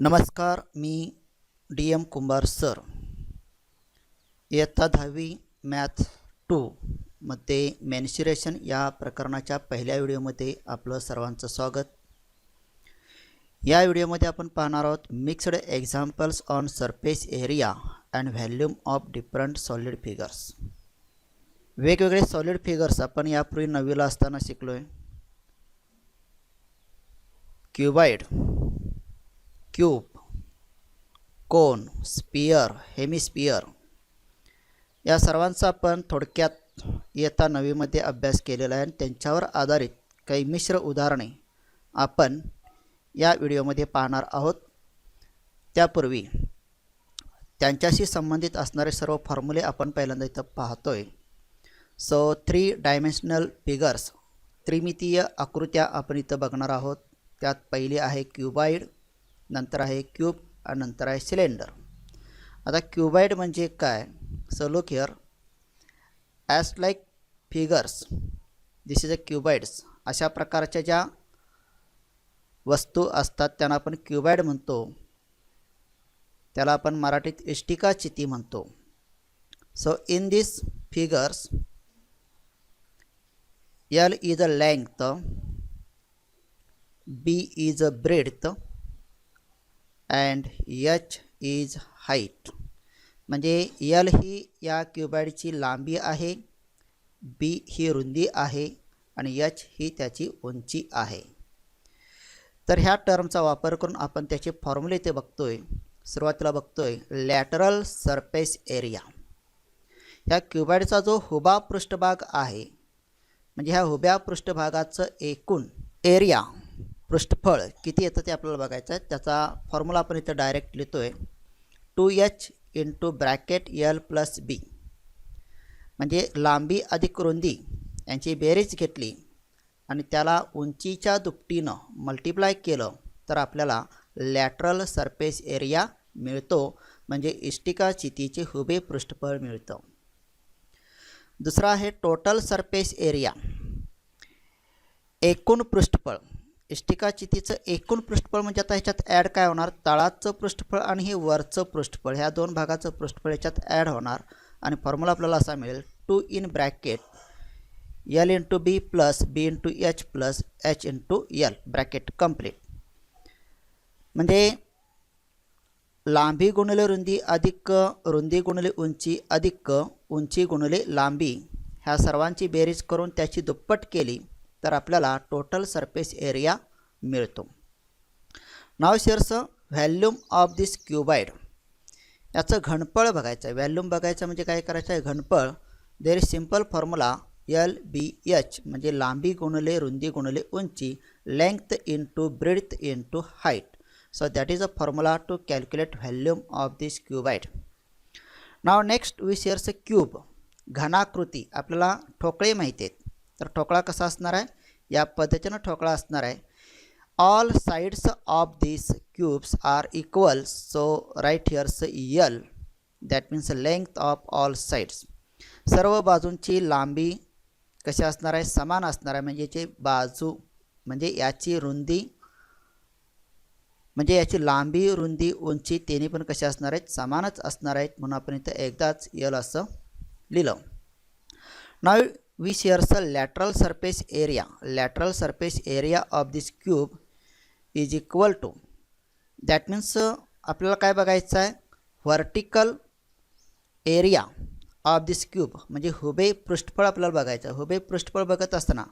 नमस्कार, मी DM कुंभार sir. इयत्ता 10वी मॅथ 2 मध्ये मेन्सुरेशन या प्रकरणाच्या पहिल्या व्हिडिओमध्ये आपलं सर्वांचं स्वागत. या व्हिडिओमध्ये आपण पाहणार आहोत mixed examples on surface area and volume of different solid figures. वेगवेगळे सॉलिड फिगर्स आपण यापूर्वी 9वीला असताना शिकलोय. क्यूबॉइड, क्यूब, कोन, स्पियर, हेमिस्पियर या सर्वांचा आपण थोडक्यात इयत्ता 9वीमध्ये अभ्यास केलेला आहे आणि त्यांच्यावर आधारित काही मिश्र उदाहरणे आपण या व्हिडिओमध्ये पाहणार आहोत. त्यापूर्वी त्यांच्याशी संबंधित असणारे सर्व फॉर्म्युले आपण पहिल्यांदा इथं पाहतोय. सो 3 डायमेन्शनल फिगर्स, त्रिमितीय आकृत्या आपण इथं बघणार आहोत. त्यात पहिली आहे क्यूबॉइड, नंतर आहे क्यूब आणि नंतर आहे सिलेंडर. आता क्यूबॉइड म्हणजे काय? So look here, as like figures this is a cuboids. अशा प्रकारच्या ज्या वस्तू असतात त्यांना आपण क्यूबॉइड म्हणतो. त्याला आपण मराठीत इष्टिका चिती म्हणतो. So in this figures L is a length, B is a breadth and H is height. म्हणजे L ही या क्यूबॉइडची लांबी आहे, B ही रुंदी आहे आणि H ही त्याची उंची आहे. तर ह्या टर्मचा वापर करून आपण त्याचे फॉर्म्युले इथे बघतोय. सुरुवातीला बघतोय लॅटरल सरफेस एरिया. ह्या क्यूबॉइडचा जो हुबा पृष्ठभाग आहे, म्हणजे ह्या उभ्या पृष्ठभागाचं एकूण एरिया, पृष्ठफळ किती येतं ते आपल्याला बघायचं आहे. त्याचा फॉर्म्युला आपण इथं डायरेक्ट लिहितोय 2h into bracket L plus B. म्हणजे लांबी अधिक रुंदी यांची बेरीज घेतली आणि त्याला उंचीच्या दुपटीनं मल्टिप्लाय केलं तर आपल्याला लॅटरल सरफेस एरिया मिळतो, म्हणजे इष्टिका चितीचे हुबे पृष्ठफळ मिळतं. दुसरा आहे टोटल सरफेस एरिया, एकूण पृष्ठफळ. इष्टिका चितीचं एकूण पृष्ठफळ म्हणजे आता ह्याच्यात ॲड काय होणार, तळाचं पृष्ठफळ आणि हे वरचं पृष्ठफळ, ह्या दोन भागाचं पृष्ठफळ ह्याच्यात ॲड होणार आणि फॉर्म्युला आपल्याला असा मिळेल 2 in bracket L into B plus B into H plus H into L bracket complete. म्हणजे लांबी गुणिले रुंदी अधिक रुंदी गुणिले उंची अधिक उंची गुणिले लांबी ह्या सर्वांची बेरीज करून त्याची दुप्पट केली तर आपल्याला टोटल सरफेस एरिया मिळतो. Now shares volume of this cuboid. याचं घनफळ बघायचं. व्हॅल्यूम बघायचं म्हणजे काय करायचं आहे, घनफळ. There is simple formula LBH म्हणजे लांबी गुणिले रुंदी गुणिले उंची, length into breadth into height. So that is a formula to calculate volume of this cuboid. Now next we see a cube. घनाकृती. आपल्याला ठोकळे माहिती आहेत. तर ठोकळा कसा असणार आहे, या पद्धतीनं ठोकळा असणार आहे. All sides of these cubes are equal. So right here L, that means length of all sides. सर्व बाजूंची लांबी कशी असणार आहे, समान असणार आहे. म्हणजे याची बाजू म्हणजे याची रुंदी म्हणजे याची लांबी रुंदी उंची तिन्ही पण कशा असणार आहेत, समानच असणार आहेत. म्हणून आपण इथं एकदाच L असं लिहिलं. Now we shares lateral surface area. Lateral surface area of this cube is equal to, that means आपल्याला काय बघायचं आहे, vertical area of this cube म्हणजे हुबे पृष्ठफळ आपल्याला बघायचं आहे. हुबे पृष्ठफळ बघत असताना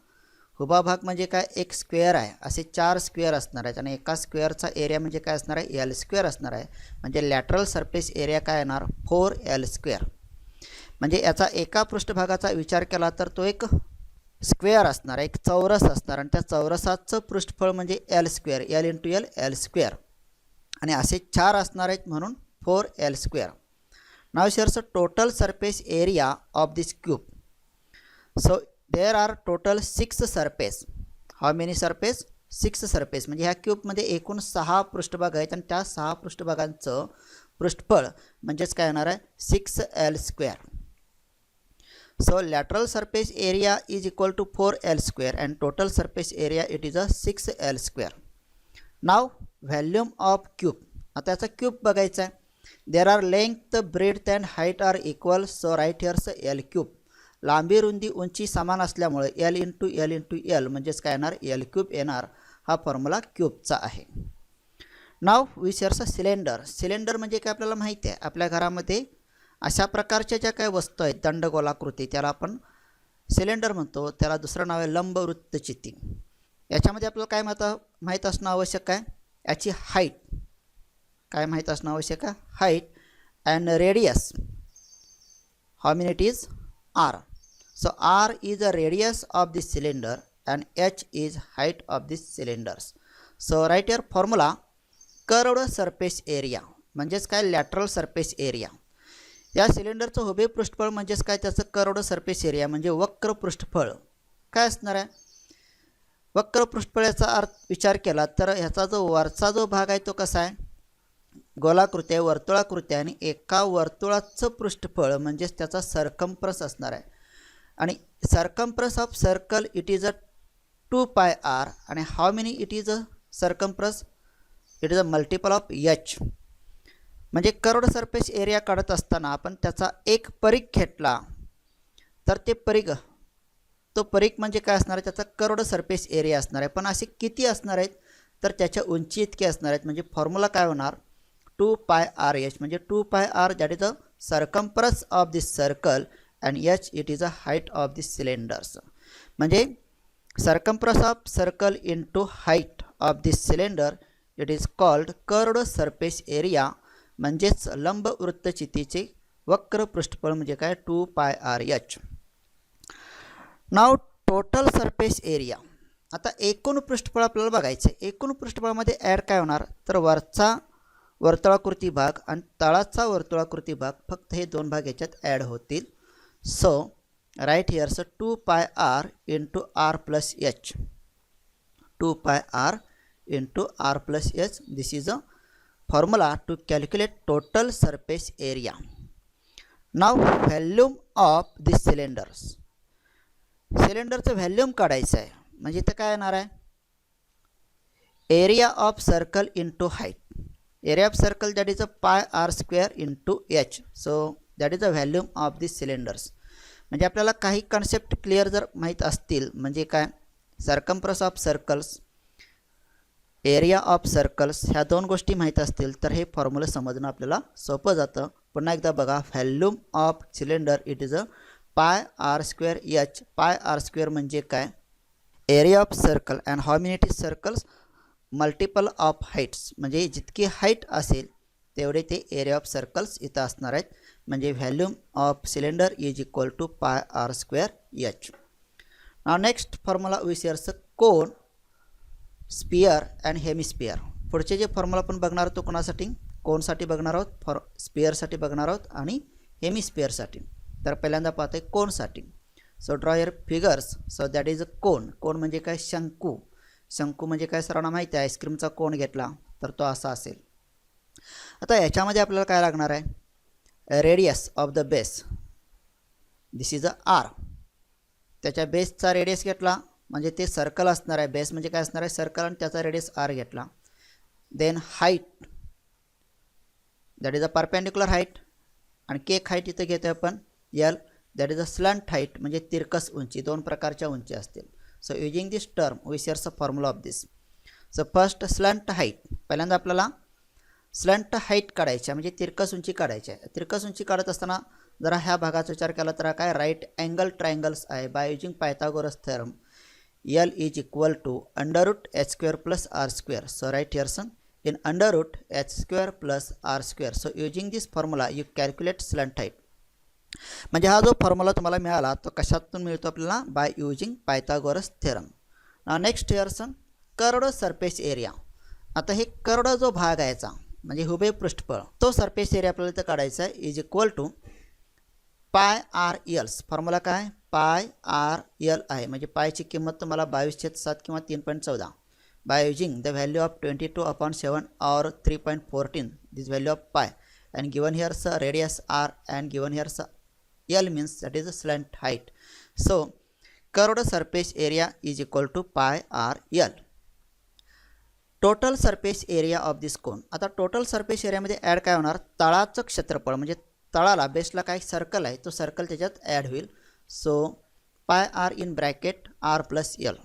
हुबा भाग म्हणजे काय, एक स्क्वेअर आहे. असे 4 स्क्वेअर असणार आहेत आणि एका स्क्वेअरचा एरिया म्हणजे काय असणार आहे, L स्क्वेअर असणार आहे. म्हणजे लॅटरल सरफेस एरिया काय येणार, 4L स्क्वेअर. म्हणजे याचा एका पृष्ठभागाचा विचार केला तर तो एक स्क्वेअर असणार आहे, एक चौरस असणार आणि त्या चौरसाचं पृष्ठफळ म्हणजे L square, L into L, L square. आणि असे 4 असणार आहेत म्हणून 4L square. Now shares total surface area of this cube. So there are total 6 surface. How many surface? 6 surface. म्हणजे ह्या क्यूबमध्ये एकूण 6 पृष्ठभाग आहेत आणि त्या 6 पृष्ठभागांचं पृष्ठफळ म्हणजेच काय होणार आहे, 6L square. So lateral surface area is equal to 4L square and total surface area it is a 6L square. Now volume of cube. आता याचा क्यूब बघायचा आहे. There are length breadth and height are equal, so right here's L cube. लांबी रुंदी उंची समान असल्यामुळे L into L म्हणजेच काय येणार, एल क्यूब येणार. हा फॉर्म्युला क्यूबचा आहे. नाव विचारसा सिलेंडर. सिलेंडर म्हणजे काय आपल्याला माहिती आहे, आपल्या घरामध्ये अशा प्रकारच्या ज्या काही वस्तू आहेत दंडगोलाकृती त्याला आपण सिलेंडर म्हणतो. त्याला दुसरं नाव आहे लंबवृत्तचिती. याच्यामध्ये आपल्याला काय माहीत असणं आवश्यक आहे, याची हाईट काय माहीत असणं आवश्यक आहे, height and radius. How many it is, R. So R is a radius of this cylinder and H is height of this cylinders. So right here formula curved surface area म्हणजेच काय, lateral surface area. या सिलेंडरचं उभे पृष्ठफळ म्हणजेच काय, त्याचं curved surface area म्हणजे वक्र पृष्ठफळ काय असणार आहे. वक्र पृष्ठफळाचा अर्थ विचार केला तर ह्याचा जो वरचा जो भाग आहे तो कसा आहे, गोलाकृती आहे, वर्तुळाकृती आहे. आणि एका वर्तुळाचं पृष्ठफळ म्हणजेच त्याचा सरकम्फ्रन्स असणार आहे. आणि circumference of circle it is a 2πr. आणि how many it is a circumference, it is a multiple of H. म्हणजे कर्व्ड सरफेस एरिया काढत असताना आपण त्याचा एक परीघ घेतला तर ते परीघ, तो परीघ म्हणजे काय असणार आहे, त्याचा कर्व्ड सरफेस एरिया असणार आहे. पण असे किती असणार आहेत तर त्याच्या उंची इतके असणार आहेत. म्हणजे फॉर्म्युला काय होणार, 2πrh. म्हणजे 2πr that is a circumference of this circle and H it is a height of this cylinders. म्हणजे circumference of circle into height of this cylinder it is called curved surface area. म्हणजेच लंबवृत्तचितीचे वक्र पृष्ठफळ म्हणजे काय, 2πrh. Now total surface area. आता एकूण पृष्ठफळ आपल्याला बघायचं आहे. एकूण पृष्ठफळामध्ये ॲड काय होणार तर वरचा वर्तुळाकृती भाग आणि तळाचा वर्तुळाकृती भाग, फक्त हे दोन भाग याच्यात ॲड होतील. So right here's 2πr into R plus H. 2πr into R plus H. This is a formula to calculate total surface area. Now volume of this cylinders. सिलेंडरचं व्हॅल्यूम काढायचं आहे. म्हणजे इथं काय येणार आहे, area of circle into height. Area of circle that is a πr² into H. So that is a volume of this cylinders. म्हणजे आपल्याला काही कन्सेप्ट क्लिअर जर माहीत असतील, म्हणजे काय, circumference of circles, area of circles, ह्या दोन गोष्टी माहीत असतील तर हे फॉर्म्युला समजणं आपल्याला सोपं जातं. पुन्हा एकदा बघा, volume of cylinder it is a πr²h. πr² म्हणजे काय, area of circle and how many it is circles multiple of heights. म्हणजे जितकी हाईट असेल तेवढे ते एरिया ऑफ सर्कल्स इथं असणार आहेत. म्हणजे volume of cylinder is equal to πr²h. Now next formula विचारचं कोन, स्पियर अँड हेमिस्पियर. पुढचे जे फॉर्म्युला आपण बघणार आहोत तो कोणासाठी, कोनसाठी बघणार आहोत, स्पियरसाठी बघणार आहोत आणि हेमिस्पियरसाठी. तर पहिल्यांदा पाहतोय कोनसाठी. So draw your figures. So that is a cone. Cone म्हणजे काय, शंकू. शंकू म्हणजे काय सर्वांना माहिती आहे, आईस्क्रीमचा कोन घेतला तर तो असा असेल. आता याच्यामध्ये आपल्याला काय लागणार आहे, radius of the base. This is a R. त्याच्या बेसचा रेडियस घेतला म्हणजे ते सर्कल असणार आहे. बेस म्हणजे काय असणार आहे, सर्कल, आणि त्याचा रेडियस आर घेतला. Then height that is a perpendicular height. आणि केक हाईट इथं घेतो आपण L. That is a slant height म्हणजे तिरकस उंची. दोन प्रकारच्या उंची असतील. So using this term we shares a formula of this. So first slant height. पहिल्यांदा आपल्याला स्लंट हाईट काढायची म्हणजे तिरकस उंची काढायची आहे. तिरकस उंची काढत असताना जरा ह्या भागाचा विचार केला तर काय, राईट अँगल ट्रायंगल्स आहे. Bye using Pythagoras theorem L is equal to under root h square plus r square. So right here son, in under root h square plus r square. So using this formula you calculate slant height. म्हणजे हा जो formula तुम्हाला मिळाला तो कशातून मिळतो आपल्याला, by using Pythagoras theorem. Next here sun curved surface area. आता हे कर्व्ड जो भाग आहे याचा म्हणजे हुबे पृष्ठफळ, तो सरफेस एरिया आपल्याला इथं काढायचा आहे. Is equal to πr/l. Formula काय, πr/l आहे. म्हणजे पायची किंमत तुम्हाला 22/7 किंवा 3.14. By using the value of 22/7 और 3.14 दिस व्हॅल्यू ऑफ पाय and given here a radius r and given here l means that is a slant height. So curved surface area is equal to πr/l. Total surface area of this cone. आता total surface एरियामध्ये add काय होणार, तळाचं क्षेत्रफळ म्हणजे तळाला बेसला काय circle आहे तो सर्कल त्याच्यात ॲड होईल. So pi R in bracket R plus L,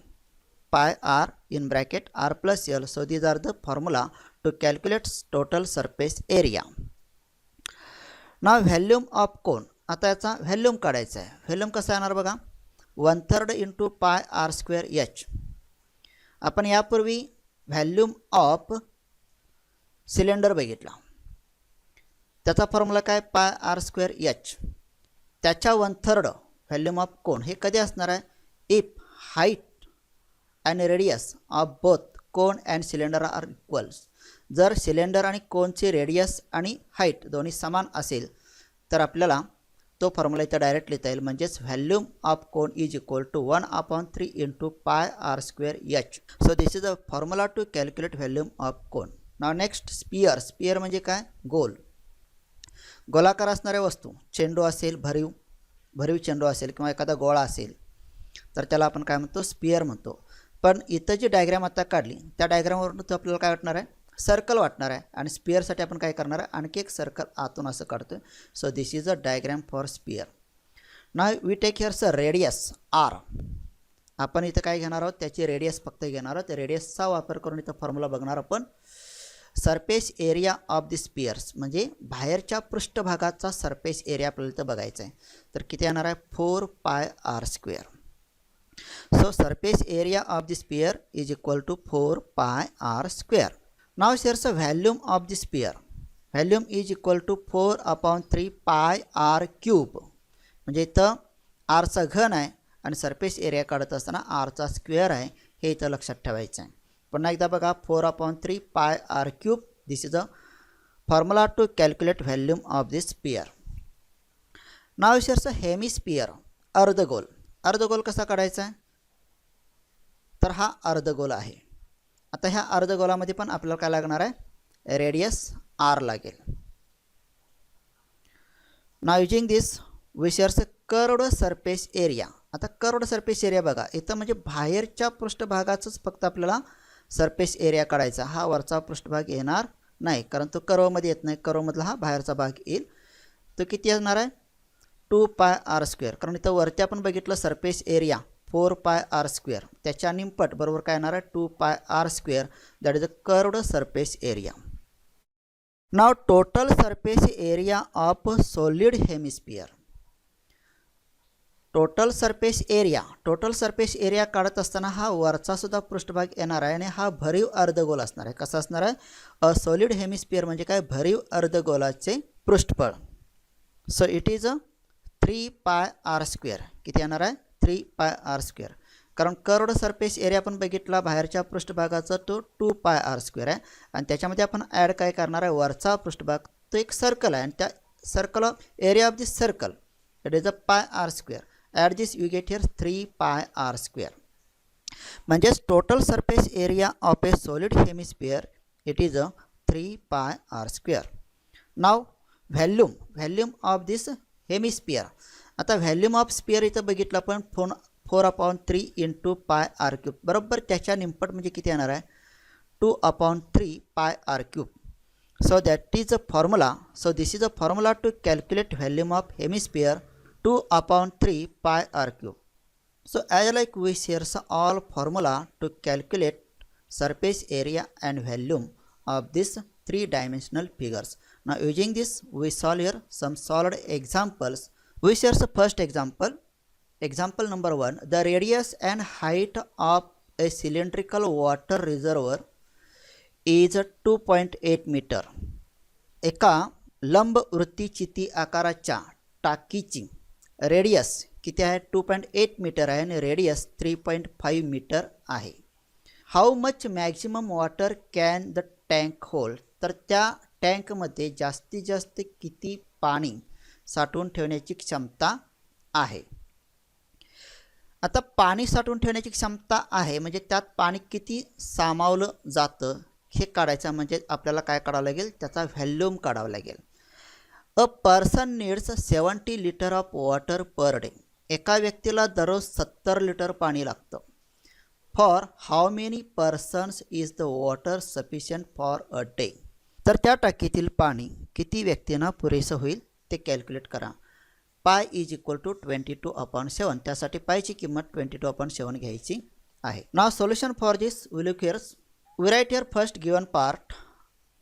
pi R in bracket R plus L. So these are the formula to calculate total surface area. Now volume of cone. आता याचा volume काढायचा आहे. Volume कसा येणार बघा, 1/3 into pi R square H. आपण यापूर्वी volume of cylinder बघितला, त्याचा फॉर्म्युला काय, पाय आर स्क्वेअर एच. त्याच्या 1/3 व्हॅल्यूम ऑफ कोन हे कधी असणार आहे, if height and radius of both cone and cylinder are equals. जर सिलेंडर आणि कोनचे रेडियस आणि हाईट दोन्ही समान असेल तर आपल्याला तो फॉर्म्युला इथं डायरेक्ट लिहिता येईल. म्हणजेच volume of cone is equal to 1/3 into pi R square H. So this is a formula to calculate volume of cone. Now next sphere. Sphere म्हणजे काय, गोल गोलाकार असणाऱ्या वस्तू. चेंडू असेल, भरीव चेंडू असेल किंवा एखादा गोळा असेल तर त्याला आपण काय म्हणतो, स्पियर म्हणतो. पण इथं जी डायग्राम आता काढली त्या डायग्रामवरून तो आपल्याला काय वाटणार आहे, सर्कल वाटणार आहे. आणि स्पियरसाठी आपण काय करणार आहे, आणखी एक सर्कल आतून असं काढतो. So this is a diagram for sphere. Now we take here sir radius R. आपण इथं काय घेणार आहोत, त्याची रेडियस फक्त घेणार आहोत. रेडियसचा वापर करून इथं फॉर्म्युला बघणार आपण. Surface area of the spheres म्हणजे बाहेरच्या पृष्ठभागाचा सरफेस एरिया आपल्याला इथं बघायचा आहे. तर किती येणार आहे, 4 pi R square. So surface area of the sphere is equal to 4 pi R square. Now shares volume of the sphere. Volume is equal to 4/3 pi R cube. म्हणजे इथं आरचा घन आहे आणि सरफेस एरिया काढत असताना आरचा स्क्वेअर आहे, हे इथं लक्षात ठेवायचं आहे. पुन्हा एकदा बघा, 4/3 pi R cube. This is a formula to calculate volume of this sphere. Now shares hemisphere. अर्धगोल. अर्धगोल कसा काढायचा आहे, तर हा अर्धगोल आहे. आता ह्या अर्धगोलामध्ये पण आपल्याला काय लागणार आहे, रेडियस आर लागेल. Now using this we shares curved surface area. आता कर्व्ड सरफेस एरिया बघा, इथं म्हणजे बाहेरच्या पृष्ठभागाचंच फक्त आपल्याला सरफेस एरिया काढायचा. हा वरचा पृष्ठभाग येणार नाही कारण तो कर्वमध्ये येत नाही. कर्वमधला हा बाहेरचा भाग येईल. तो किती येणार आहे, 2 पाय आर स्क्वेअर. कारण इथं वरती आपण बघितलं surface area 4 pi R square, त्याच्या निमपट बरोबर काय येणार आहे, 2 pi R square. That is a curved surface area. Now total surface area of solid hemisphere. Total surface area काढत असताना हा वरचा सुद्धा पृष्ठभाग येणार आहे आणि हा भरीव अर्धगोल असणार आहे. कसा असणार आहे, अ सॉलिड हेमिस्फियर म्हणजे काय, भरीव अर्धगोलाचे पृष्ठफळ. So it is a 3 pi R square. किती येणार आहे, 3 पाय आर स्क्वेअर. कारण कर्व्ड सरफेस एरिया आपण बघितला बाहेरच्या पृष्ठभागाचा तो 2 पाय आर स्क्वेअर आहे. आणि त्याच्यामध्ये आपण ॲड काय करणार आहे, वरचा पृष्ठभाग तो एक सर्कल आहे आणि त्या circle of area of this circle it is a pi R square. At this you get here 3 pi R square. म्हणजेच total surface area of a solid hemisphere it is a 3 pi R square. Now volume of this hemisphere. आता volume of sphere इथं बघितलं आपण 4/3 into pi R cube. बरोबर त्याच्या निमपट म्हणजे किती येणार आहे, 2/3 pi R cube. So that is a formula. So this is a formula to calculate volume of hemisphere 2/3 pi R cube. So as like we shares all formula to calculate surface area and volume of this three-dimensional figures. Now using this we solve here some solved examples. We share the first example. Example number 1. The radius and height of a cylindrical water reservoir is 2.8 meter. एका लंब वृत्तीचिती आकाराच्या टाकीची radius किती आहे, 2.8 metre आहे आणि radius 3.5 metre आहे. How much maximum water can the tank hold. तर त्या टँकमध्ये जास्तीत जास्त किती पाणी साठवून ठेवण्याची क्षमता आहे. आता पाणी साठवून ठेवण्याची क्षमता आहे म्हणजे त्यात पाणी किती सामावलं जातं हे काढायचं. म्हणजे आपल्याला काय काढावं लागेल, त्याचा व्हॅल्यूम काढावं लागेल. A person needs 70 litre of water per day. एका व्यक्तीला दररोज 70 लिटर पाणी लागतं. For how many persons is the water sufficient for a day. तर त्या टाकीतील पाणी किती व्यक्तींना पुरेसं होईल ते कॅल्क्युलेट करा. पाय इज इक्वल टू 22/7. त्यासाठी पायची किंमत 22/7 घ्यायची आहे. Now solution for this will look here's. We write here first given part.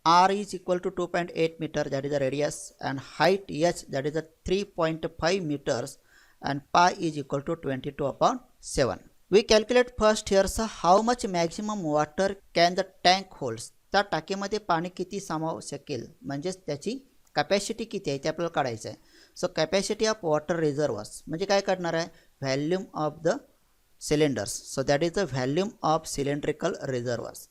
R is equal to 2.8 meter, that is the radius, and height h, that is the 3.5 meters, and pi is equal to 22/7. We calculate first here so how much maximum water can the tank holds. त्या टाकीमध्ये पाणी किती सामावू शकेल म्हणजेच त्याची capacity किती आहे ते आपल्याला काढायचं आहे. So capacity of water reservoirs म्हणजे काय काढणार आहे, volume of the cylinders. So that is the volume of cylindrical reservoirs.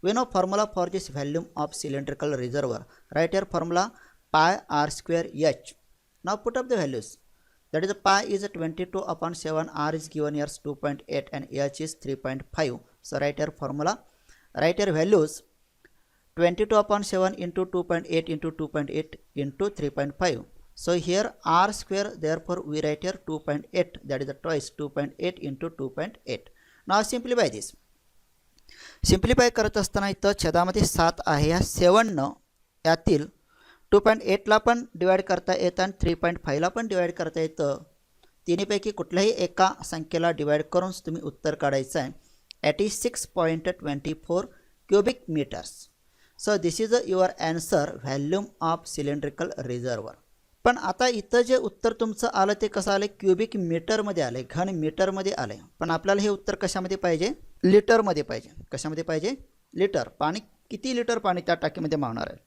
We know formula for this volume of cylindrical reservoir. Write here formula pi r square h. Now put up the values. That is pi is 22/7. R is given here 2.8 and h is 3.5. So write here formula. Write here values. 22/7 into 2.8 into 2.8 into 3.5. So here r square, therefore we write here 2.8. That is the twice 2.8 into 2.8. Now simplify this. Simplify करत असताना इथं छेदामध्ये 7 आहे. या 7 यातील 2.8ला पण divide करता येतं आणि 3.5ला पण डिवाइड करता येतं. तिन्हीपैकी कुठल्याही एका संख्येला डिवाइड करून तुम्ही उत्तर काढायचं आहे. 86.24 cubic metres. So this is your answer, volume of cylindrical reservoir. पण आता इथं जे उत्तर तुमचं आलं ते कसं आलं, क्युबिक मीटरमध्ये आलं, घन मीटरमध्ये आलं. पण आपल्याला हे उत्तर कशामध्ये पाहिजे, लिटरमध्ये पाहिजे. कशामध्ये पाहिजे, लिटर. पाणी किती लिटर पाणी त्या टाकीमध्ये मावणार आहे.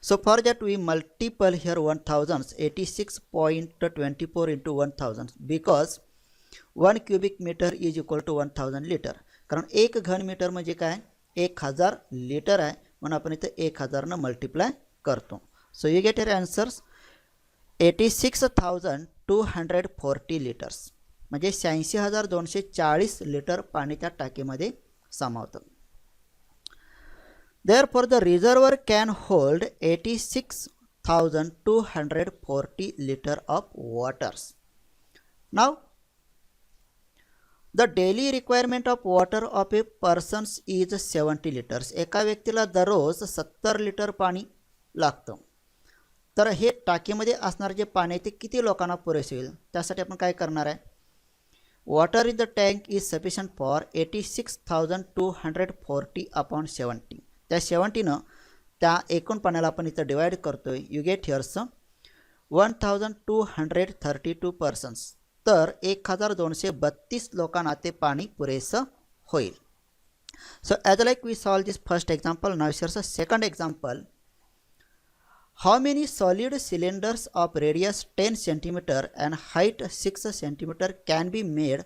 So for that we multiple here 1000, 86.24 into 1000 because 1 cubic metre is equal to 1000 litre. कारण एक घन मीटर म्हणजे काय, 1000 लिटर आहे, म्हणून आपण इथं 1000 मल्टिप्लाय करतो. So you get your answers 86,240 litres म्हणजे 86,240 लिटर पाणी त्या टाकीमध्ये सामावतं. Therefore the reservoir can hold 86,240 liter of waters. Now the daily requirement of water of a person is 70 liters. एका व्यक्तीला दररोज 70 लिटर पाणी लागतं. तर हे टाकीमध्ये असणार जे पाणी आहे ते किती लोकांना पुरेसे होईल, त्यासाठी आपण काय करणार आहे, water in the tank is sufficient for 86,240/70. त्या 70नं त्या एकूण पाण्याला आपण इथं डिवाइड करतोय. You get here's 1232 persons. तर 1232 लोकांना ते पाणी पुरेसं होईल. So as like we solve this first example. Now here's second example. How many solid cylinders of radius 10 cm and height 6 cm can be made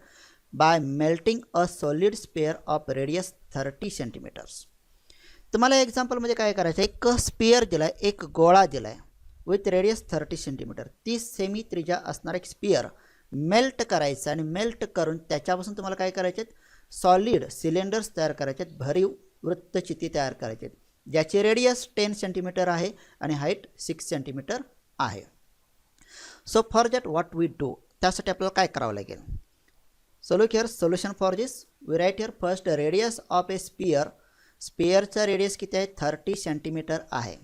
by melting a solid sphere of radius 30 cm? तुम्हाला एक्झाम्पलमध्ये काय करायचं आहे, एक sphere दिला आहे, एक गोळा दिला आहे विथ रेडियस 30 cm. 30 सेमी त्रिज्या असणारा एक स्पियर मेल्ट करायचं आणि मेल्ट करून त्याच्यापासून तुम्हाला काय करायचे आहेत, सॉलिड सिलेंडर्स तयार करायचे आहेत, भरीव वृत्तचिती तयार करायचे आहेत ज्याची रेडियस 10 सेंटीमीटर आहे आणि हाईट 6 सेंटीमीटर आहे. So for that what we do, त्यासाठी आपल्याला काय करावं लागेल. So look here solution for this. We write here first radius of a sphere. स्पियरचा रेडियस किती आहे, 30 सेंटीमीटर आहे.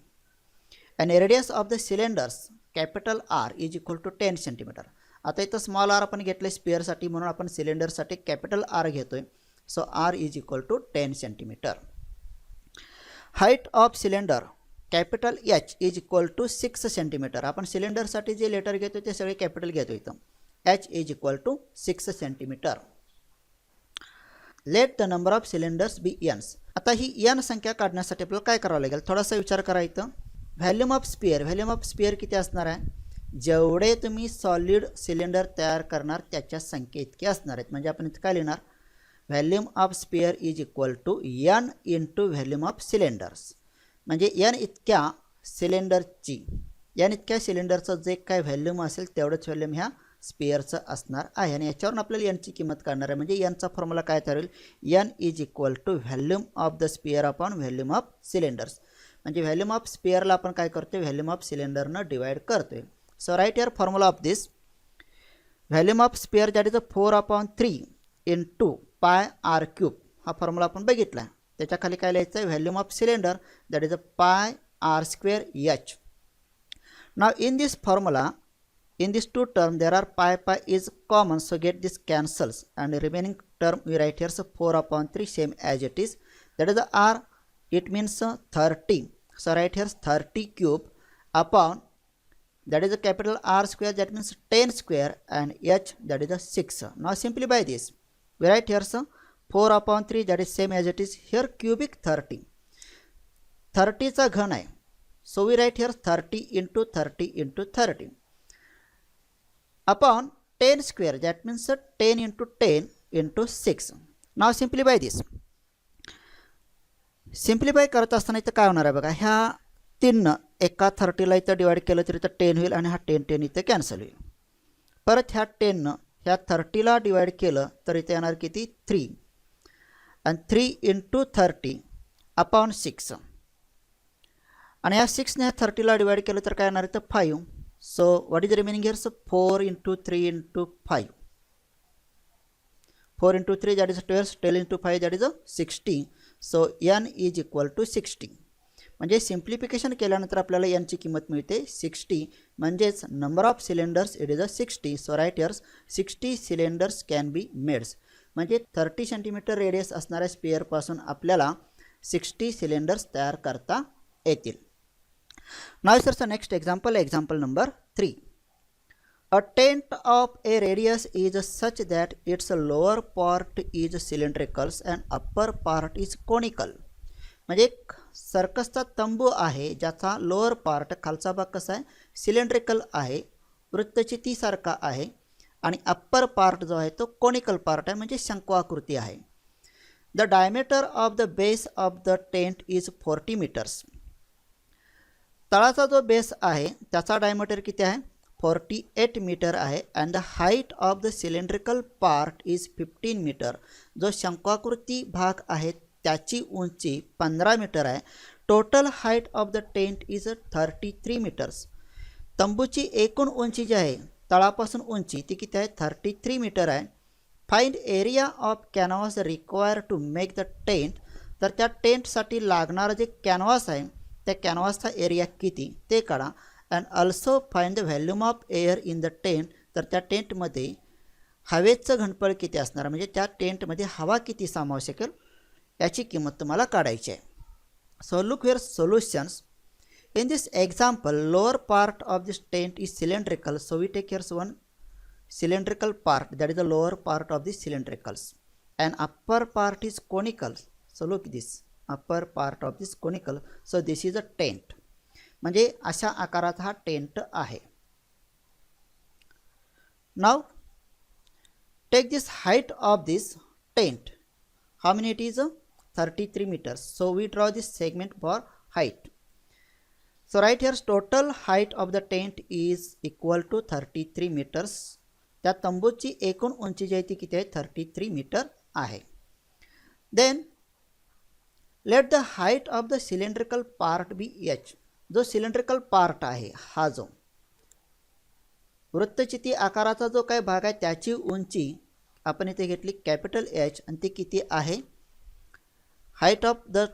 आणि radius of the cylinders capital R is equal to 10 centimetre. आता इथं स्मॉल आर आपण घेतलं स्पियरसाठी म्हणून आपण सिलेंडरसाठी कॅपिटल आर घेतोय. So R is equal to 10 centimetre. Height of cylinder capital H is equal to 6 centimetre. आपण सिलेंडरसाठी जे लेटर घेतो ते सगळे कॅपिटल घेतो इथं. H is equal to 6 centimetre. Let the number of cylinders be N's. आता ही एन संख्या काढण्यासाठी आपल्याला काय करावं लागेल, थोडासा विचार करा इथं. Volume of sphere, volume of sphere किती असणार आहे, जेवढे तुम्ही सॉलिड सिलेंडर तयार करणार त्याच्या संख्ये इतके असणार आहेत. म्हणजे आपण इथं काय लिहिणार, volume of sphere is equal to N into volume of cylinders. म्हणजे एन इतक्या सिलेंडरची, एन इतक्या सिलेंडरचं जे काय व्हॅल्यूम असेल तेवढंच व्हॅल्यूम ह्या स्पियरचं असणार आहे. आणि याच्यावरून आपल्याला एनची किंमत काढणार आहे. म्हणजे एनचा फॉर्म्युला काय ठरेल, N is equal to volume of the sphere upon volume of cylinders. म्हणजे व्हॅल्यूम ऑफ स्पियरला आपण काय करतोय, व्हॅल्यूम ऑफ सिलेंडरनं डिवाइड करतोय. So right here formula of this. Volume of sphere that is 4/3 into pi R cube. हा formula आपण बघितला आहे. त्याच्या खाली काय लिहायचं आहे, volume of cylinder that is a pi R square H. Now in this formula in these two terms there are pi is common, so get this cancels and the remaining term we write here so 4/3 same as it is, that is the r, it means 30, so write here 30 cube upon that is a capital R square, that means 10 square, and h that is a 6. Now simplify this, we write here so 4/3 that is same as it is, here cubic 30 चा घन आहे, so we write here 30 into 30 into 30 upon 10 square, that means 10 into 10 into 6. Now simplify this. Simplify करत असताना इथं काय होणार आहे बघा, ह्या 3 एका 30ला इथं डिवाइड केलं तर इथं 10 होईल आणि हा 10 इथं कॅन्सल होईल. परत ह्या 10 ह्या 30ला डिवाइड केलं तर इथे येणार किती 3 आणि 3 into 30 upon 6 आणि ह्या 6 ने ह्या 30ला डिवाइड केलं तर काय येणार इथं 5. So what is remaining here? So 4 into 3 into 5. 4 into 3 that is 12, 12 into 5 that is 60. So n is equal to 60. म्हणजे सिम्प्लिफिकेशन केल्यानंतर आपल्याला n ची किंमत मिळते 60, म्हणजेच number of cylinders it is 60. So right here's 60 cylinders can be made, म्हणजे 30 centimetre radius असणाऱ्या स्पेअरपासून आपल्याला 60 सिलेंडर्स तयार करता येतील. Now sir, the next example, example number 3. A tent of a radius is such that its lower part is cylindrical and upper part is conical. म्हणजे एक सर्कसचा तंबू आहे ज्याचा लोअर पार्ट खालचा भाग कसा आहे सिलेंड्रिकल आहे, वृत्तचितीसारखा आहे, आणि अप्पर पार्ट जो आहे तो कोनिकल पार्ट आहे म्हणजे शंकवाकृती आहे. The diameter of the base of the tent is 40 metres. तळाचा जो बेस आहे त्याचा डायमीटर किती आहे 48 मीटर आहे, and the height of the cylindrical part is 15 metre. जो शंकवाकृती भाग आहे त्याची उंची 15 मीटर आहे. Total height of the tent is 33 metres. तंबूची एकूण उंची जी आहे तळापासून उंची ती किती आहे 33 मीटर आहे. Find area of canvas require to make the tent. तर त्या टेंटसाठी लागणारं जे कॅनव्हास आहे त्या कॅनव्हासचा एरिया किती ते काढा. And also find the volume of air in the tent. तर त्या टेंटमध्ये हवेचं घनफळ किती असणार, म्हणजे त्या टेंटमध्ये हवा किती सामावू शकेल याची किंमत तुम्हाला काढायची आहे. So look here solutions. In this example lower part of this tent is cylindrical, so we take here's one cylindrical part, that is the lower part of the cylindricals, and upper part is conical. So look this upper part of this conical, so this is a tent. म्हणजे अशा आकाराचा हा tent आहे. Now take this height of this tent. How many it is? 33 meters. So we draw this segment for height. So right here total height of the tent is equal to 33 meters. त्या तंबूची एकूण उंची जी आहे ती किती आहे 33 metre आहे. Then let the height of the cylindrical part be H. जो cylindrical part आहे हा जो वृत्तचिती आकाराचा जो काही भाग आहे त्याची उंची आपण इथे घेतली कॅपिटल एच आणि ती किती आहे height of the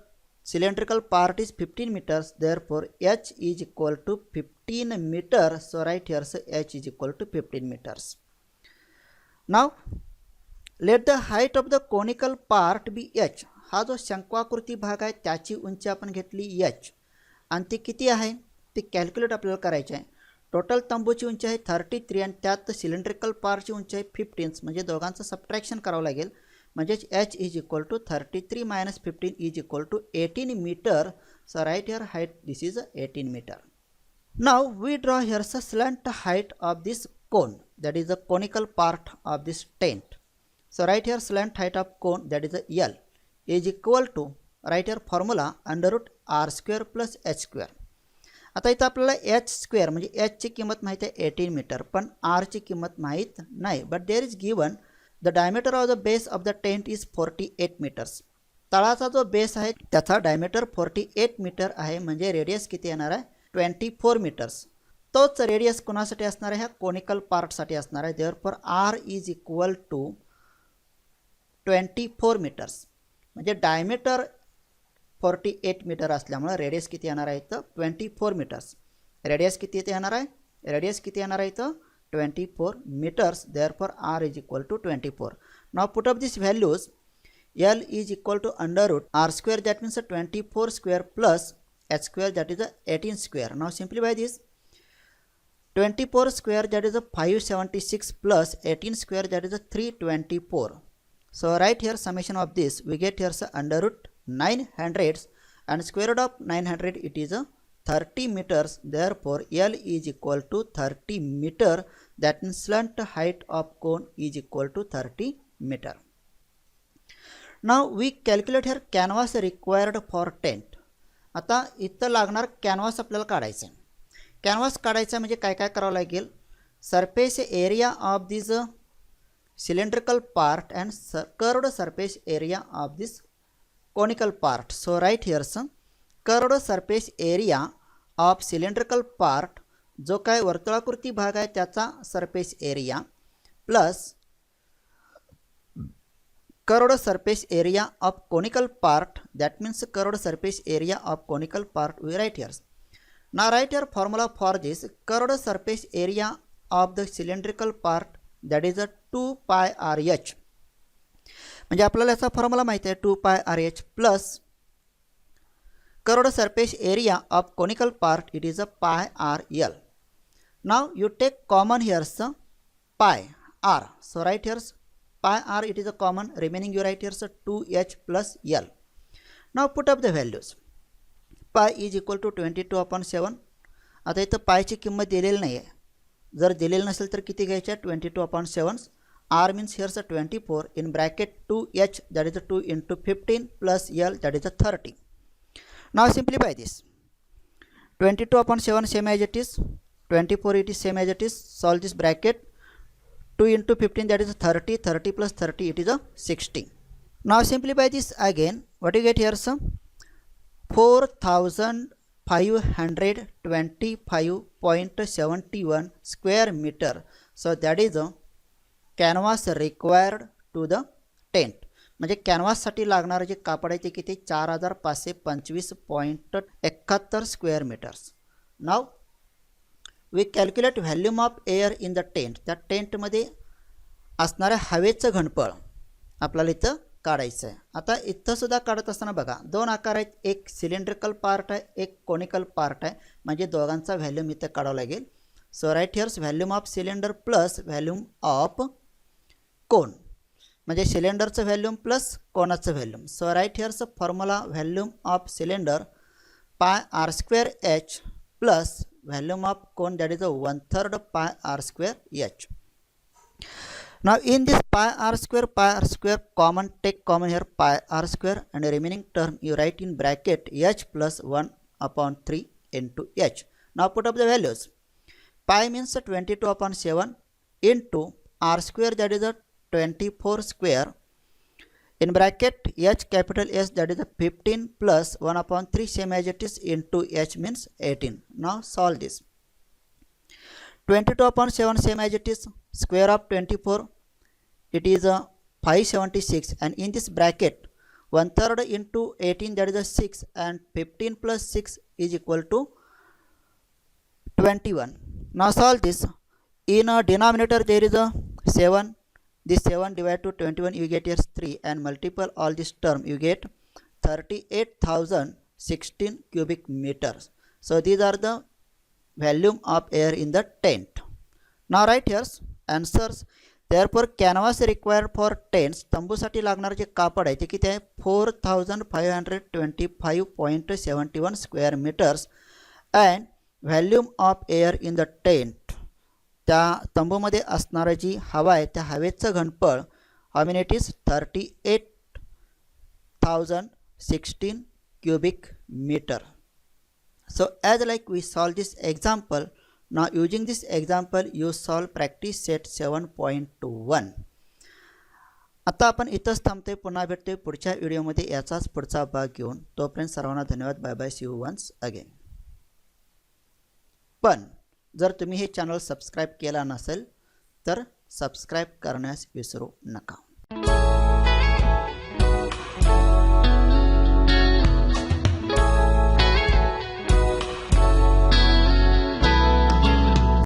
cylindrical part is 15 meters, therefore h is equal to 15 meter. So right here so h is equal to 15 meters. Now let the height of the conical part be h. हा जो शंकवाकृती भाग आहे त्याची उंची आपण घेतली h आणि ती किती आहे ती कॅल्क्युलेट आपल्याला करायची आहे. टोटल तंबूची उंची आहे 33 आणि त्यात सिलेंड्रिकल पार्टची उंची आहे 15, म्हणजे दोघांचं सबट्रॅक्शन करावं लागेल. म्हणजेच h is equal to 33 minus 15 is equal to 18 metre. So right here height this is 18 metre. Now we draw here स slant height of this cone, that is the conical part of this tent. So right here slant height of cone, that is the L, is equal to right here formula under root r square plus h square. आता इथं आपल्याला h square म्हणजे h ची किंमत माहिती आहे 18 metre, पण r ची किंमत माहीत नाही. But there is given the diameter of the base of the tent is 48 metres. तळाचा जो बेस आहे त्याचा डायमीटर 48 मीटर आहे, म्हणजे रेडियस किती येणार आहे 24 मीटर्स. तोच रेडियस कोणासाठी असणार आहे ह्या कोनिकल पार्टसाठी असणार आहे. Therefore r is equal to 24 metres. म्हणजे डायमीटर 48 मीटर असल्यामुळे रेडियस किती येणार आहे तर 24 मीटर्स. रेडियस किती येणार आहे, रेडियस किती येणार आहे तर 24 meters. Therefore r is equal to 24. Now put up these values. L is equal to under root r square, that means 24 square plus h square, that is 18 square. Now simplify this. 24 square, that is 576 plus 18 square, that is 324. So right here summation of this we get here under root 900 and square root of 900, it is 30 meters. Therefore L is equal to 30 meter, that means slant height of cone is equal to 30 meter. Now we calculate here canvas required for tent. आता इथं लागणार canvas आपल्याला काढायचं आहे. Canvas काढायचा म्हणजे काय काय करावं लागेल, surface area of this cylindrical part and curved surface area of this conical part. So right here curved surface area of cylindrical part, जो काय वर्तुळाकृती भाग आहे त्याचा surface area plus curved surface area of conical part, that means curved surface area of conical part we write here. Now write here formula for this curved surface area of the cylindrical part, that is a 2 pi RH. म्हणजे आपल्याला याचा formula माहिती आहे 2 pi RH plus curved surface area of conical part, it is a pi RL. Now you take common here pi r. So write here pi r, it is a common, remaining you write here 2h plus L. Now put up the values. Pi is equal to 22/7. आता इथं पायची किंमत दिलेली नाही आहे, जर दिलेली नसेल तर किती घ्यायच्या 22/7. r means here's a 24 in bracket 2h, that is a 2 into 15 plus L, that is a 30. Now simplify this. 22/7 same as it is, 24 it is same as it is. Solve this bracket. 2 into 15, that is 30, 30 plus 30, it is a 60. Now simplify this again. What you get here 4525.71 square meter. So that is a canvas required to the tent. म्हणजे कॅनव्हाससाठी लागणारे जे कापड आहे ते किती 4525.71 square metres. Now we calculate volume of air in the tent. त्या टेंटमध्ये असणाऱ्या हवेचं घनफळ आपल्याला इथं काढायचं आहे. आता इथं सुद्धा काढत असताना बघा दोन आकार आहेत, एक सिलेंड्रिकल पार्ट आहे, एक कोनिकल पार्ट आहे, म्हणजे दोघांचा व्हॅल्यूम इथं काढावं लागेल. So right here's volume of cylinder plus volume of cone, म्हणजे सिलेंडरचं व्हॅल्यूम प्लस कोनाचं volume. So right here's formula volume of cylinder pi R square H plus volume of cone, that is 1/3 pi R square H. Now in this pi r square common, take common here pi r square, and the remaining term you write in bracket h plus 1/3 into h. Now put up the values. Pi means 22/7 into r square, that is a 24 square, in bracket h capital S, that is a 15 plus 1/3 same as it is into h means 18. Now solve this. 22/7 same as it is, square of 24, it is a 576, and in this bracket 1/3 into 18, that is a 6, and 15 plus 6 is equal to 21. Now solve this. In a denominator there is a 7, this 7 divided to 21 you get here 3, and multiple all this term you get 38,016 cubic meters. So these are the volume of air in the tent. Now write here answers. Therefore canvas required for tents, तंबूसाठी लागणार जे कापड आहे ते किती आहे 4525.71 square metres, and volume of air in the tent, त्या तंबूमध्ये असणारी जी हवा आहे त्या हवेचं घनफळ how many it is 38,016 cubic meter. So as like we solve this example, now using this example you solve practice set 7.1. आता आपण इथंच थांबतोय, पुन्हा भेटतोय पुढच्या व्हिडिओमध्ये याचाच पुढचा भाग घेऊन. तोपर्यंत सर्वांना धन्यवाद. Bye bye, see you once again. पण जर तुम्ही हे चॅनल सबस्क्राईब केला नसेल तर सबस्क्राईब करण्यास विसरू नका.